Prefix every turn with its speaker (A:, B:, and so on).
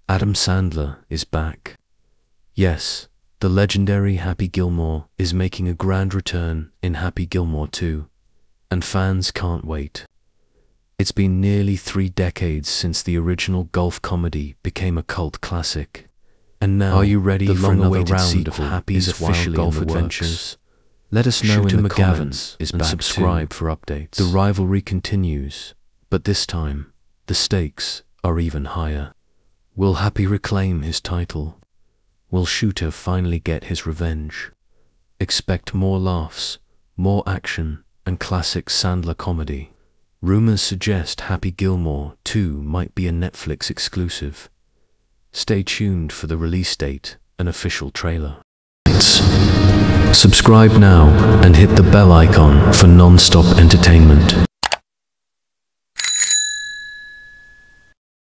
A: Adam Sandler is back. Yes, the legendary Happy Gilmore is making a grand return in Happy Gilmore 2, and fans can't wait. It's been nearly 3 decades since the original golf comedy became a cult classic. And now,
B: are you ready for another round of
A: Happy's wild golf adventures? Let us know
B: Shooter
A: in the
B: McGavin
A: comments
B: is
A: and
B: back
A: subscribe
B: too.
A: for updates. The rivalry continues, but this time, the stakes are even higher. Will Happy reclaim his title? Will Shooter finally get his revenge? Expect more laughs, more action, and classic Sandler comedy. Rumors suggest Happy Gilmore 2 might be a Netflix exclusive. Stay tuned for the release date and official trailer. Subscribe now and hit the bell icon for non-stop entertainment.